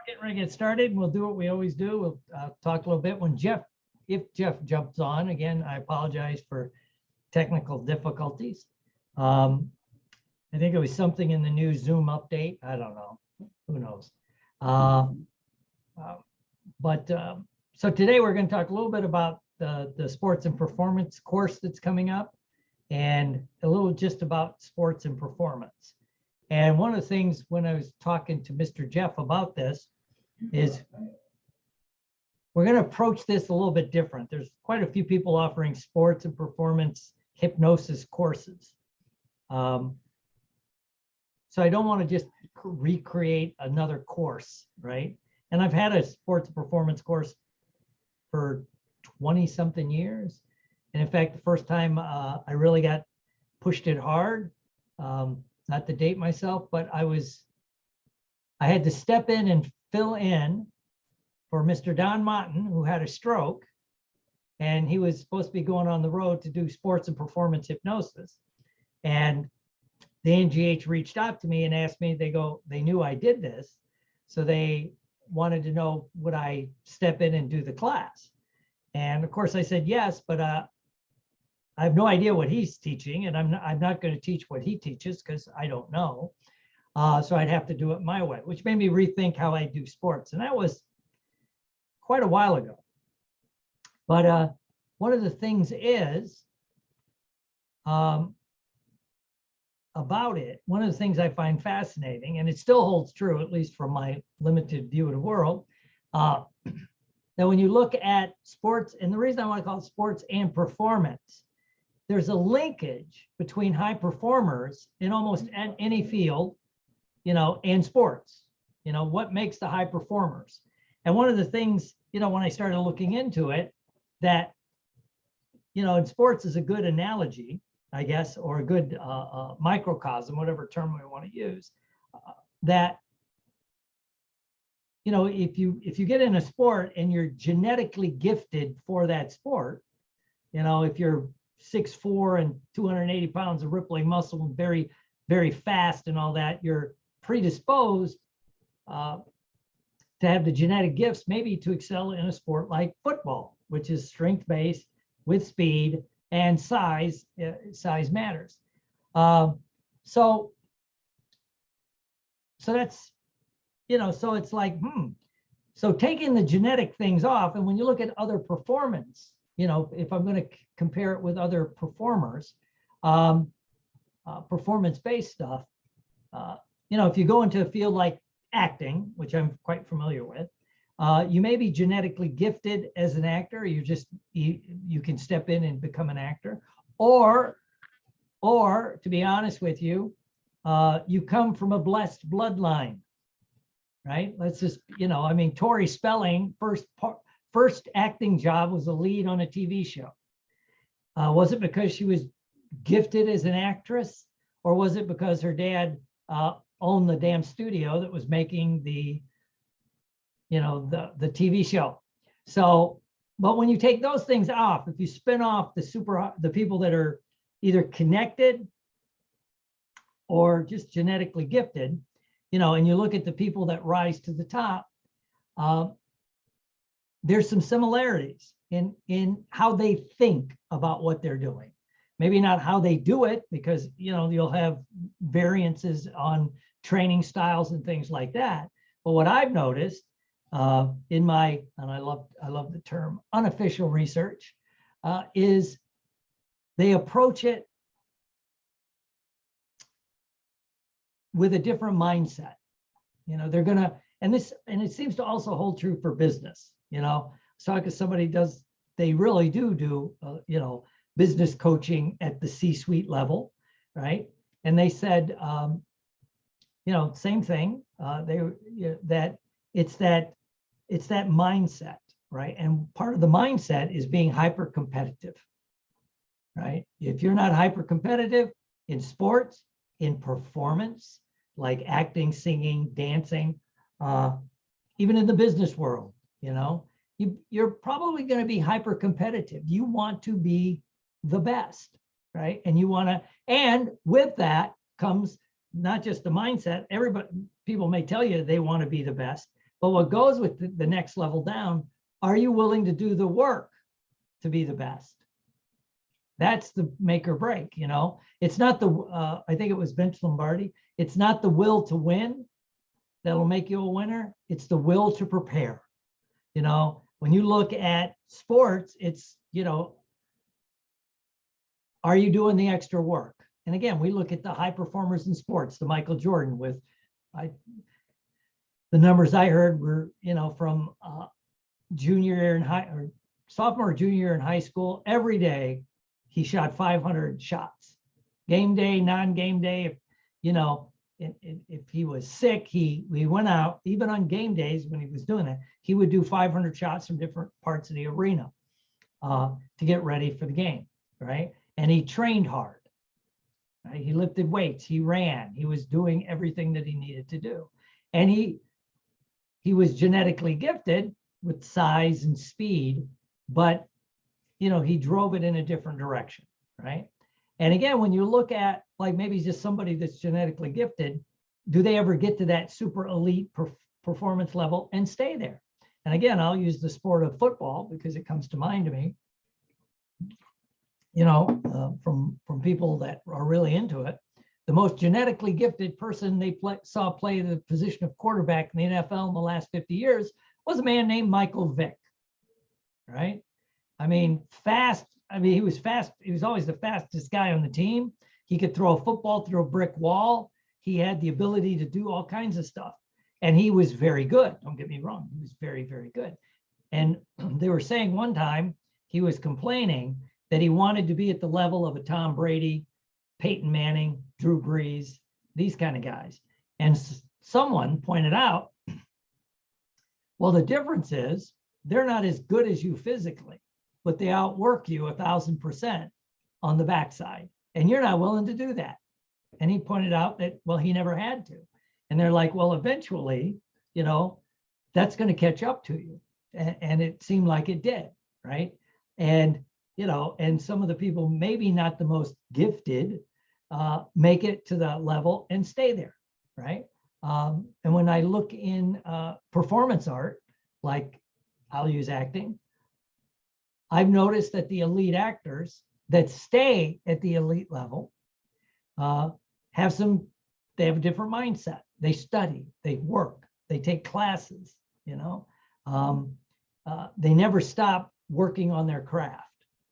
We're getting ready to get started. We'll do what we always do. We'll talk a little bit when if Jeff jumps on. Again, I apologize for technical difficulties. I think it was something in the new Zoom update. I don't know. Who knows? So today we're going to talk a little bit about the sports and performance course that's coming up, and a little just about sports and performance. And one of the things when I was talking to Mr. Jeff about this is we're going to approach this a little bit different. There's quite a few people offering sports and performance hypnosis courses. So I don't want to just recreate another course, right? And I've had a sports and performance course for 20 something years. And in fact, the first time I really got pushed it hard, not to date myself, but I had to step in and fill in for Mr. Don Motton, who had a stroke, and he was supposed to be going on the road to do sports and performance hypnosis. And the NGH reached out to me and asked me, they knew I did this, so they wanted to know, would I step in and do the class? And of course I said yes, but I have no idea what he's teaching, and I'm not going to teach what he teaches because I don't know. So I'd have to do it my way, which made me rethink how I do sports. And that was quite a while ago. But one of the things is about it, one of the things I find fascinating, and it still holds true, at least from my limited view of the world, that when you look at sports, and the reason I want to call it sports and performance, there's a linkage between high performers in almost any field, and sports. What makes the high performers? And one of the things, when I started looking into it, that, in sports is a good analogy, I guess, or a good microcosm, whatever term we want to use, that, if you get in a sport and you're genetically gifted for that sport, if you're 6'4" and 280 pounds of rippling muscle and very, very fast and all that, you're predisposed to have the genetic gifts maybe to excel in a sport like football, which is strength-based with speed and size. Size matters. So that's, so it's like, so taking the genetic things off, and when you look at other performance, if I'm going to compare it with other performers, performance-based stuff, if you go into a field like acting, which I'm quite familiar with, you may be genetically gifted as an actor. You can step in and become an actor, or to be honest with you, you come from a blessed bloodline, right? Let's just, Tori Spelling, first acting job was a lead on a TV show. Was it because she was gifted as an actress, or was it because her dad owned the damn studio that was making the TV show? So, but when you take those things off, if you spin off the people that are either connected or just genetically gifted, and you look at the people that rise to the top, there's some similarities in how they think about what they're doing. Maybe not how they do it, because you'll have variances on training styles and things like that. But what I've noticed in my, and I love the term, unofficial research, is they approach it with a different mindset. They're gonna, and it seems to also hold true for business. So because somebody they really do business coaching at the C-suite level, right? And they said, same thing. That it's that mindset, right? And part of the mindset is being hyper competitive, right? If you're not hyper competitive in sports, in performance, like acting, singing, dancing, even in the business world, you're probably going to be hyper competitive. You want to be the best, right? And with that comes not just the mindset. People may tell you they want to be the best, But what goes with the next level down, are you willing to do the work to be the best? That's the make or break, you know. It's not the, I think it was Vince Lombardi, it's not the will to win that'll make you a winner. It's the will to prepare. You know, when you look at sports, it's, you know, are you doing the extra work? And again, we look at the high performers in sports, the Michael Jordan with, the numbers I heard were, you know, from junior year in high, or sophomore or junior year in high school, every day he shot 500 shots. Game day, non-game day, if, you know, if he was sick, he went out, even on game days when he was doing that, he would do 500 shots from different parts of the arena to get ready for the game, right? And he trained hard, right? He lifted weights, he ran, he was doing everything that he needed to do. And he was genetically gifted with size and speed, but, you know, he drove it in a different direction, right? And again, when you look at like maybe just somebody that's genetically gifted, do they ever get to that super elite performance level and stay there? And again, I'll use the sport of football because it comes to mind to me. You know, from people that are really into it, the most genetically gifted person they saw play the position of quarterback in the NFL in the last 50 years was a man named Michael Vick, right? I mean, fast. I mean, he was fast. He was always the fastest guy on the team. He could throw a football through a brick wall. He had the ability to do all kinds of stuff. And he was very good. Don't get me wrong. He was very, very good. And they were saying one time he was complaining that he wanted to be at the level of a Tom Brady, Peyton Manning, Drew Brees, these kind of guys. And someone pointed out, well, the difference is they're not as good as you physically, but they outwork you 1,000% on the backside. And you're not willing to do that. And he pointed out that, well, he never had to. And they're like, well, eventually, you know, that's going to catch up to you. And it seemed like it did, right? And, you know, and some of the people, maybe not the most gifted, make it to that level and stay there, right? And when I look in performance art, like I'll use acting, I've noticed that the elite actors that stay at the elite level they have a different mindset. They study, they work, they take classes, you know. They never stop working on their craft,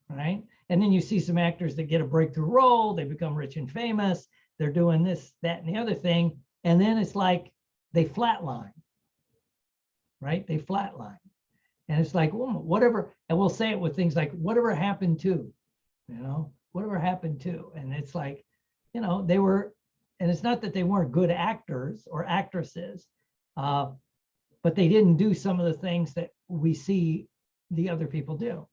right? And then you see some actors that get a breakthrough role, they become rich and famous, they're doing this, that, and the other thing, and then it's like they flatline, right? They flatline. And it's like, well, whatever, and we'll say it with things like, whatever happened to, you know, whatever happened to. And it's like, you know, they were, and it's not that they weren't good actors or actresses, but they didn't do some of the things that we see the other people do.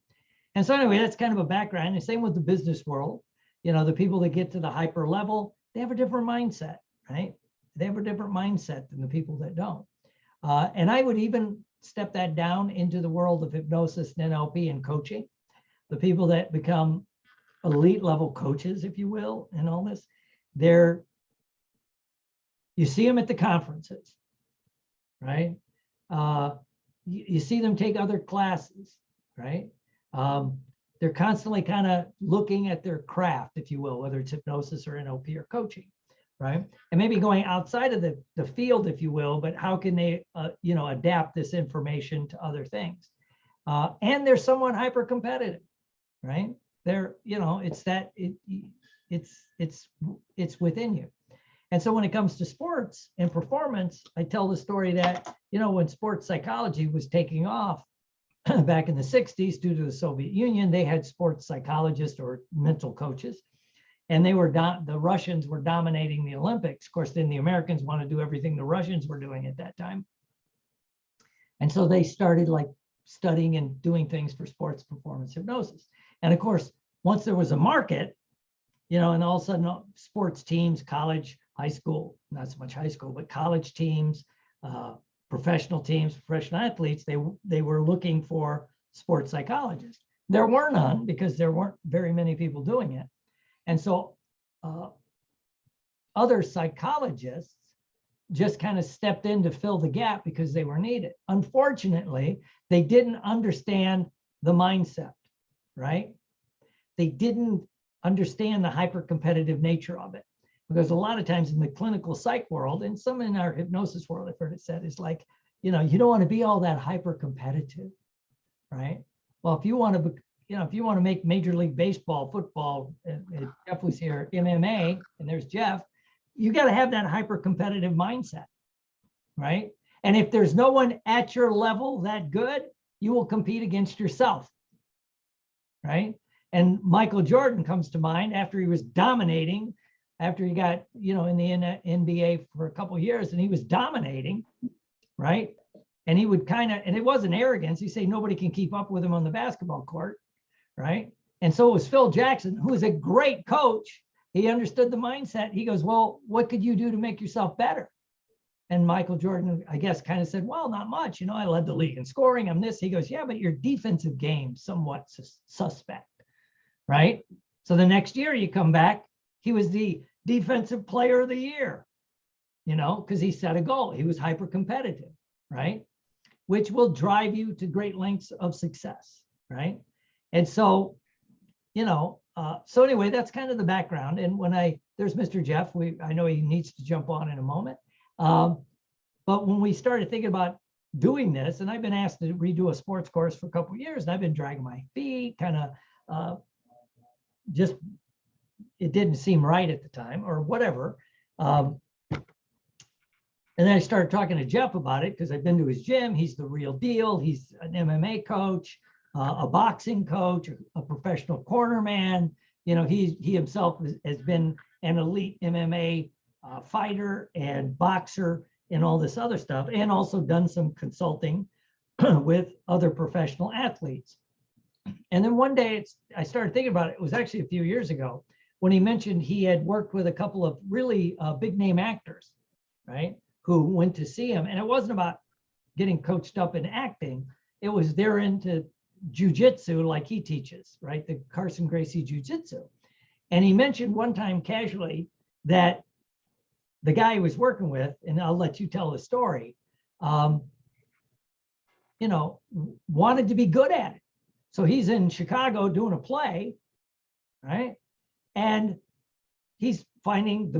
And so anyway, that's kind of a background. And same with the business world. You know, the people that get to the hyper level, they have a different mindset, right? They have a different mindset than the people that don't. And I would even step that down into the world of hypnosis and NLP and coaching. The people that become elite level coaches, if you will, and all this, you see them at the conferences, right? You see them take other classes, right? They're constantly kind of looking at their craft, if you will, whether it's hypnosis or NLP or coaching, right? And maybe going outside of the field, if you will, but how can they, you know, adapt this information to other things? And they're somewhat hyper competitive, right? They're, you know, it's that it's within you. And so when it comes to sports and performance, I tell the story that, you know, when sports psychology was taking off back in the 60s due to the Soviet Union, they had sports psychologists or mental coaches. And they were the Russians were dominating the Olympics. Of course, then the Americans want to do everything the Russians were doing at that time. And so they started like studying and doing things for sports performance hypnosis. And of course, once there was a market, you know, and all of a sudden sports teams, college, high school, not so much high school, but college teams, professional teams, professional athletes, they were looking for sports psychologists. There were none because there weren't very many people doing it. And so other psychologists just kind of stepped in to fill the gap because they were needed. Unfortunately, they didn't understand the mindset, right? They didn't understand the hyper-competitive nature of it. Because a lot of times in the clinical psych world, and some in our hypnosis world, I've heard it said, is like, you don't want to be all that hyper-competitive, right? Well, if you want to make Major League Baseball, football, and Jeff was here, MMA, and there's Jeff, you got to have that hyper-competitive mindset, right? And if there's no one at your level that good, you will compete against yourself, right? And Michael Jordan comes to mind after he was dominating, after he got, in the NBA for a couple of years, and he was dominating, right? And he would and it wasn't arrogance. He'd say nobody can keep up with him on the basketball court, right? And so it was Phil Jackson, who was a great coach. He understood the mindset. He goes, well, what could you do to make yourself better? And Michael Jordan, I guess, kind of said, well, not much. I led the league in scoring. I'm this. He goes, yeah, but your defensive game somewhat suspect, right? So the next year you come back, he was the defensive player of the year, because he set a goal. He was hyper competitive, right? Which will drive you to great lengths of success, right? And so, so anyway, that's kind of the background. And there's Mr. Jeff, I know he needs to jump on in a moment. But when we started thinking about doing this, and I've been asked to redo a sports course for a couple of years, and I've been dragging my feet, kind of just, it didn't seem right at the time or whatever. And then I started talking to Jeff about it because I've been to his gym. He's the real deal. He's an MMA coach, a boxing coach, a professional corner man. He himself has been an elite MMA fighter and boxer and all this other stuff, and also done some consulting with other professional athletes. And then one day I started thinking about it. It was actually a few years ago when he mentioned he had worked with a couple of really big name actors, right? Who went to see him. And it wasn't about getting coached up in acting. It was they're into jujitsu like he teaches, right? The Carson Gracie jujitsu. And he mentioned one time casually that the guy he was working with, and I'll let you tell the story, wanted to be good at it. So he's in Chicago doing a play, right? And he's finding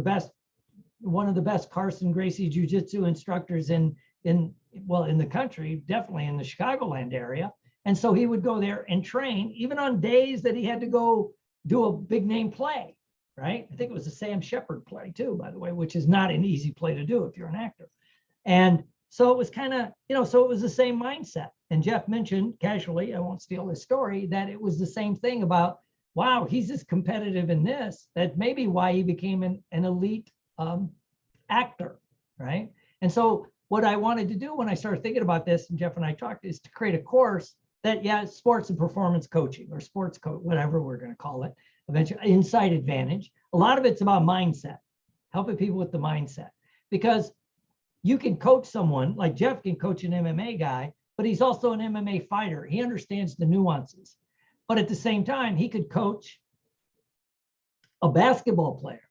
one of the best Carson Gracie jiu-jitsu instructors in the country, definitely in the Chicagoland area. And so he would go there and train, even on days that he had to go do a big name play, right? I think it was a Sam Shepard play too, by the way, which is not an easy play to do if you're an actor. And so it was kind of, so it was the same mindset. And Jeff mentioned casually, I won't steal his story, that it was the same thing about, wow, he's as competitive in this, that maybe why he became an elite actor, right? And so what I wanted to do when I started thinking about this, and Jeff and I talked, is to create a course that, sports and performance coaching or sports coach, whatever we're going to call it, eventually Insight Advantage. A lot of it's about mindset, helping people with the mindset, because you can coach someone like Jeff can coach an MMA guy, but he's also an MMA fighter. He understands the nuances, but at the same time, he could coach a basketball player.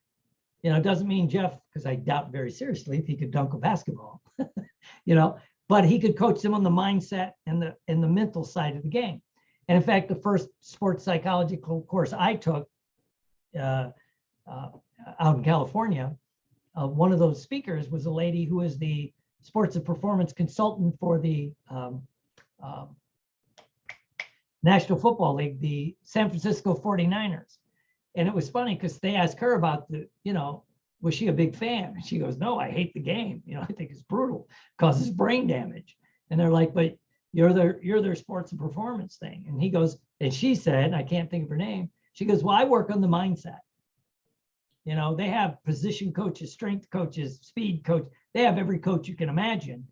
It doesn't mean Jeff, because I doubt very seriously if he could dunk a basketball, but he could coach them on the mindset and the mental side of the game. And in fact, the first sports psychology course I took out in California, one of those speakers was a lady who was the sports and performance consultant for the National Football League, the San Francisco 49ers. And it was funny because they asked her about was she a big fan? And she goes, no, I hate the game. I think it's brutal, causes brain damage. And they're like, but you're their sports and performance thing. And he goes, and she said, I can't think of her name. She goes, well, I work on the mindset. They have position coaches, strength coaches, speed coach. They have every coach you can imagine.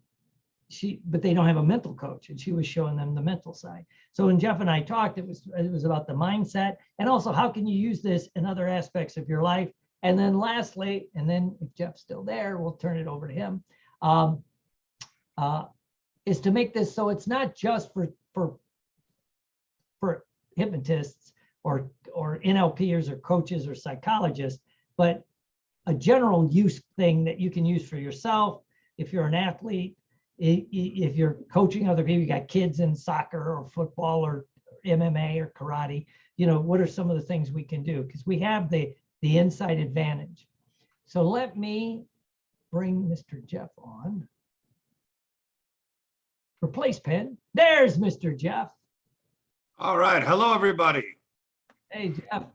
But they don't have a mental coach, and she was showing them the mental side. So when Jeff and I talked, it was about the mindset, and also how can you use this in other aspects of your life. And then lastly, and then if Jeff's still there, we'll turn it over to him, is to make this so it's not just for hypnotists or NLPers or coaches or psychologists, but a general use thing that you can use for yourself. If you're an athlete, if you're coaching other people, you got kids in soccer or football or MMA or karate, what are some of the things we can do? Because we have the inside advantage. So let me bring Mr. Jeff on. Replace pen. There's Mr. Jeff. All right. Hello, everybody. Hey, Jeff.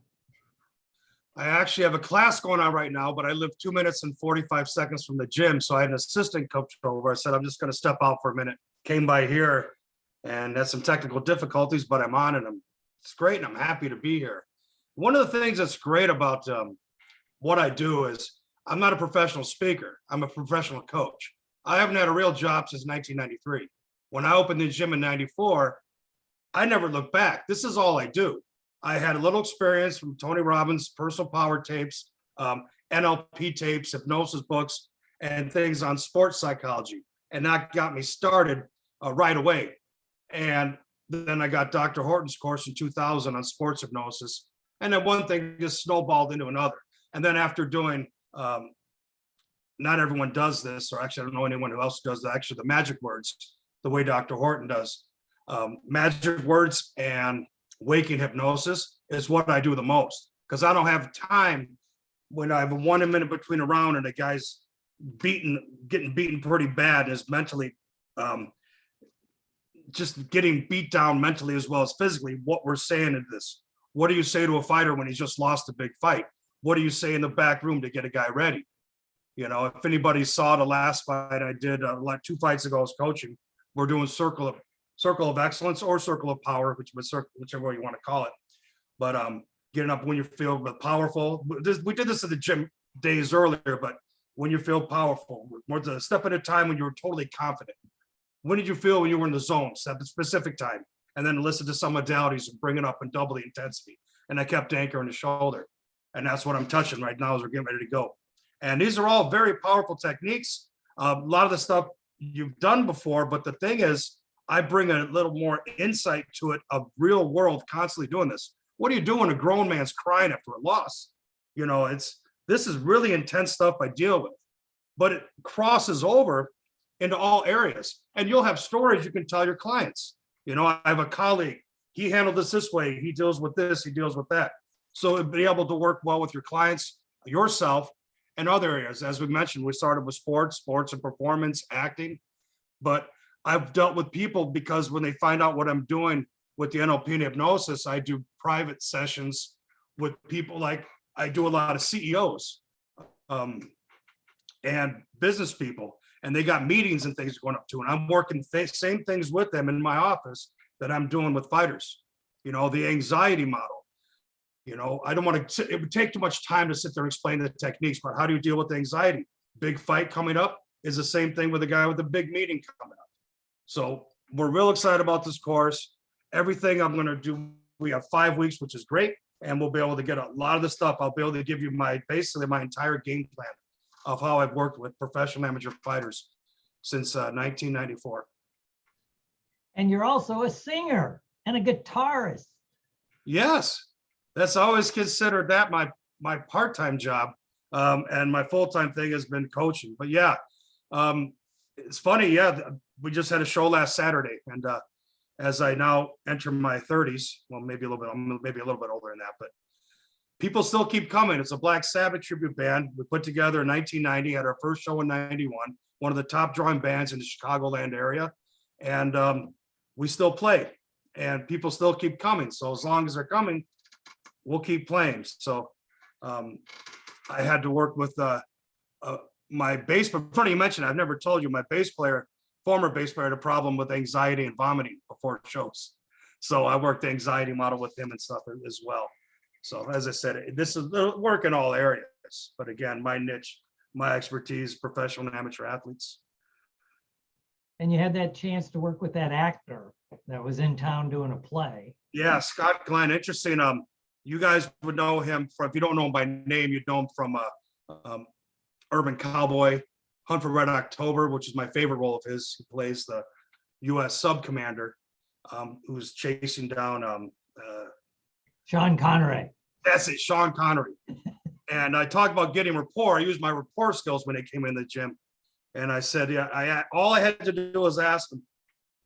I actually have a class going on right now, but I live 2 minutes and 45 seconds from the gym. So I had an assistant coach over. I said, I'm just going to step out for a minute. Came by here and had some technical difficulties, but I'm on and it's great. And I'm happy to be here. One of the things that's great about what I do is I'm not a professional speaker. I'm a professional coach. I haven't had a real job since 1993. When I opened the gym in 94, I never looked back. This is all I do. I had a little experience from Tony Robbins' personal power tapes, NLP tapes, hypnosis books, and things on sports psychology. And that got me started right away. And then I got Dr. Horton's course in 2000 on sports hypnosis. And then one thing just snowballed into another. And then after doing, not everyone does this, or actually I don't know anyone who else does that, actually the magic words, the way Dr. Horton does. Magic words and waking hypnosis is what I do the most, because I don't have time when I have a 1 minute between a round and a guy's getting beaten pretty bad, is mentally just getting beat down mentally as well as physically. What we're saying in this, what do you say to a fighter when he's just lost a big fight? What do you say in the back room to get a guy ready? If anybody saw the last fight I did like 2 fights ago, I was coaching. We're doing circle of excellence or circle of power, whichever way you want to call it. But getting up when you feel powerful. We did this at the gym days earlier, but when you feel powerful, more the step at a time when you were totally confident. When did you feel when you were in the zone? At a specific time, and then listen to some modalities and bring it up and double the intensity. And I kept anchoring the shoulder, and that's what I'm touching right now as we're getting ready to go. And these are all very powerful techniques. A lot of the stuff you've done before, but the thing is, I bring a little more insight to it of real world constantly doing this. What do you do when a grown man's crying after a loss? This is really intense stuff I deal with, but it crosses over into all areas. And you'll have stories you can tell your clients. I have a colleague, he handled this way. He deals with this, he deals with that. So be able to work well with your clients, yourself, and other areas. As we mentioned, we started with sports and performance, acting, but I've dealt with people because when they find out what I'm doing with the NLP and hypnosis, I do private sessions with people. Like I do a lot of CEOs and business people, and they got meetings and things going up to, and I'm working same things with them in my office that I'm doing with fighters. The anxiety model. I don't want to, it would take too much time to sit there and explain the techniques, but how do you deal with anxiety? Big fight coming up is the same thing with a guy with a big meeting coming up. So we're real excited about this course. Everything I'm going to do, we have 5 weeks, which is great. And we'll be able to get a lot of the stuff. I'll be able to give you basically my entire game plan of how I've worked with professional amateur fighters since 1994. And you're also a singer and a guitarist. Yes. That's always considered that my part-time job. And my full-time thing has been coaching. But yeah, it's funny. Yeah, we just had a show last Saturday. And as I now enter my 30s, well, maybe a little bit older than that, but people still keep coming. It's a Black Sabbath tribute band. We put together in 1990, had our first show in 91, one of the top drawing bands in the Chicagoland area. And we still play and people still keep coming. So as long as they're coming, we'll keep playing. So I had to work with my bass, but funny you mentioned, I've never told you, my former bass player had a problem with anxiety and vomiting before shows. So I worked the anxiety model with him and stuff as well. So as I said, this is work in all areas, but again, my niche, my expertise, professional and amateur athletes. And you had that chance to work with that actor that was in town doing a play. Yeah, Scott Glenn, interesting. You guys would know him from, if you don't know him by name, you'd know him from Urban Cowboy, Hunt for Red October, which is my favorite role of his. He plays the U.S. sub commander who's chasing down Sean Connery. That's it, Sean Connery. And I talked about getting rapport. I used my rapport skills when they came in the gym. And I said, yeah, all I had to do was ask him,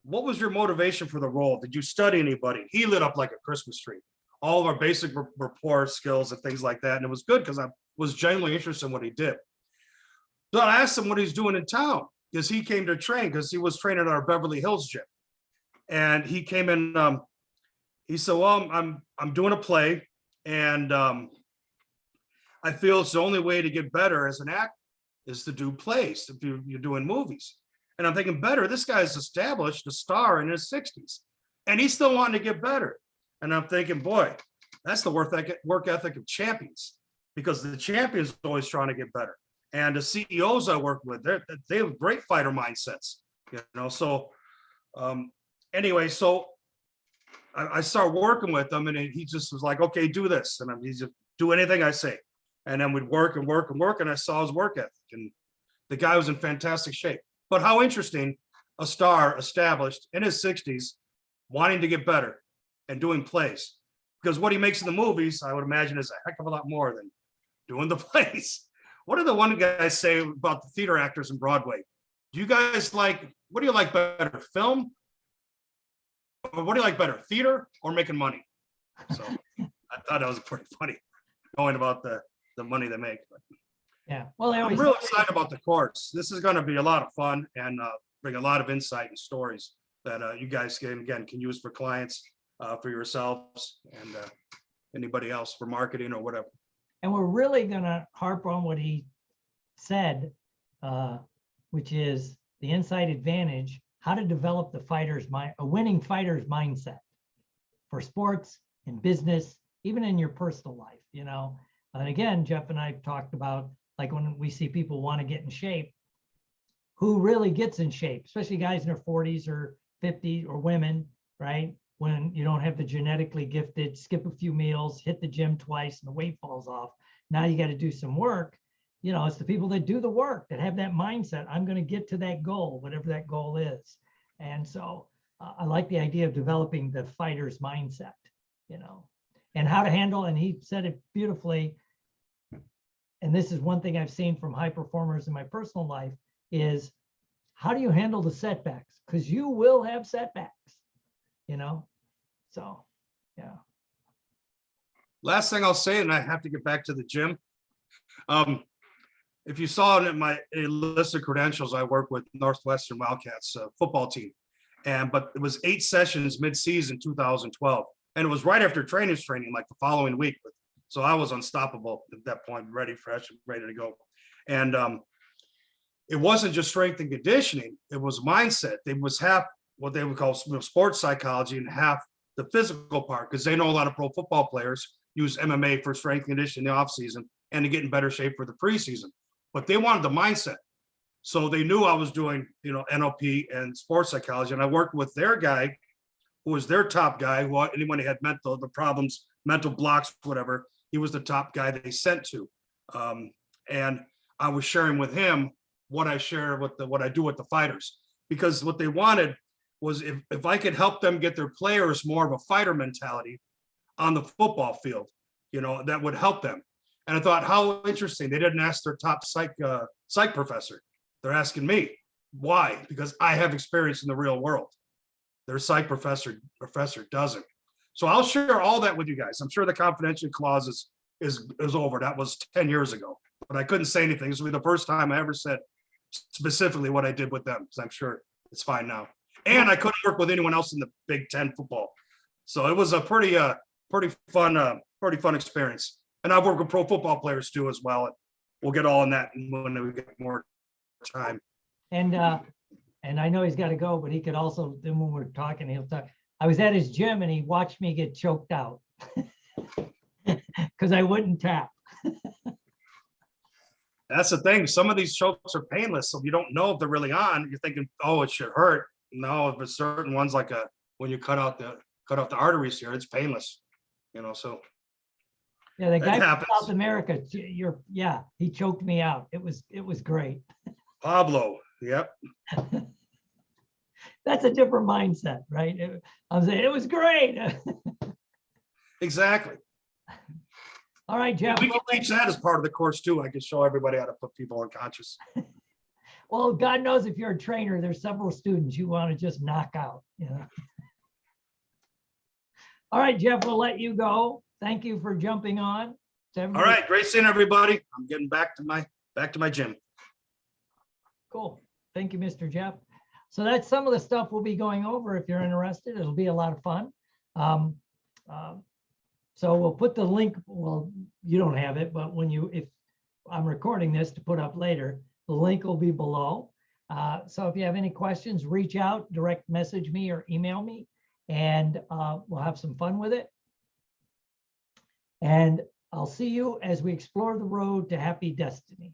what was your motivation for the role? Did you study anybody? He lit up like a Christmas tree. All of our basic rapport skills and things like that. And it was good because I was genuinely interested in what he did. So I asked him what he's doing in town because he came to train because he was training at our Beverly Hills gym. And he came in, he said, well, I'm doing a play and I feel it's the only way to get better as an actor is to do plays, if you're doing movies. And I'm thinking better, this guy's established a star in his 60s and he's still wanting to get better. And I'm thinking, boy, that's the work ethic of champions because the champions are always trying to get better. And the CEOs I work with, they have great fighter mindsets, you know? So anyway, so I start working with him and he just was like, okay, do this. And he's just do anything I say. And then we'd work and work and work. And I saw his work ethic and the guy was in fantastic shape. But how interesting, a star established in his 60s, wanting to get better and doing plays. Because what he makes in the movies, I would imagine, is a heck of a lot more than doing the plays. What do the one guys say about the theater actors in Broadway? Do you guys like, what do you like better, film? Or what do you like better, theater or making money? So I thought that was pretty funny, knowing about the money they make. But Yeah. Well, I'm real excited about the course. This is going to be a lot of fun and bring a lot of insight and stories that you guys can use for clients, for yourselves, and anybody else for marketing or whatever. And we're really going to harp on what he said, which is the inside advantage, how to develop the fighter's mind, a winning fighter's mindset for sports and business, even in your personal life, you know. And again, Jeff and I talked about, like when we see people want to get in shape, who really gets in shape, especially guys in their 40s or 50 or women, right? When you don't have the genetically gifted, skip a few meals, hit the gym twice and the weight falls off. Now you got to do some work. You know, it's the people that do the work that have that mindset. I'm going to get to that goal, whatever that goal is. And so I like the idea of developing the fighter's mindset, you know, and how to handle, and he said it beautifully. And this is one thing I've seen from high performers in my personal life is how do you handle the setbacks? Because you will have setbacks, you know? So, yeah. Last thing I'll say, and I have to get back to the gym. If you saw in my list of credentials, I work with Northwestern Wildcats football team. But it was 8 sessions mid-season 2012. And it was right after training, like the following week. So I was unstoppable at that point, ready, fresh, ready to go. And it wasn't just strength and conditioning, it was mindset. It was half what they would call sports psychology and half the physical part, because they know a lot of pro football players use MMA for strength and conditioning in the offseason and to get in better shape for the preseason. But they wanted the mindset. So they knew I was doing, you know, NLP and sports psychology. And I worked with their guy, who was their top guy, who anyone who had the problems, mental blocks, whatever, he was the top guy they sent to. And I was sharing with him what I share with what I do with the fighters, because what they wanted was if I could help them get their players more of a fighter mentality on the football field, you know, that would help them. And I thought, how interesting. They didn't ask their top psych professor. They're asking me. Why? Because I have experience in the real world. Their psych professor doesn't. So I'll share all that with you guys. I'm sure the confidential clause is over. That was 10 years ago, but I couldn't say anything. This will be the first time I ever said specifically what I did with them, because I'm sure it's fine now. And I couldn't work with anyone else in the Big Ten football. So it was a pretty fun experience. And I've worked with pro football players too as well. And we'll get all in that when we get more time. And I know he's got to go, but he could also, then when we're talking, he'll talk. I was at his gym and he watched me get choked out because I wouldn't tap. That's the thing. Some of these chokes are painless, so you don't know if they're really on. You're thinking, oh, it should hurt. No, if it's certain ones, like when you cut off the arteries here, it's painless. You know, so yeah, the guy happens. from South America, he choked me out. It was great. Pablo, yep. That's a different mindset, right? I was saying it was great. Exactly. All right, Jeff. We can teach that as part of the course too. I can show everybody how to put people unconscious. Well, God knows if you're a trainer, there's several students you want to just knock out. You know? All right, Jeff, we'll let you go. Thank you for jumping on. All right, great seeing everybody. I'm getting back to my gym. Cool. Thank you, Mr. Jeff. So that's some of the stuff we'll be going over if you're interested. It'll be a lot of fun. So we'll put the link, well, you don't have it, but if I'm recording this to put up later, the link will be below. So if you have any questions, reach out, direct message me or email me, and we'll have some fun with it. And I'll see you as we explore the road to happy destiny.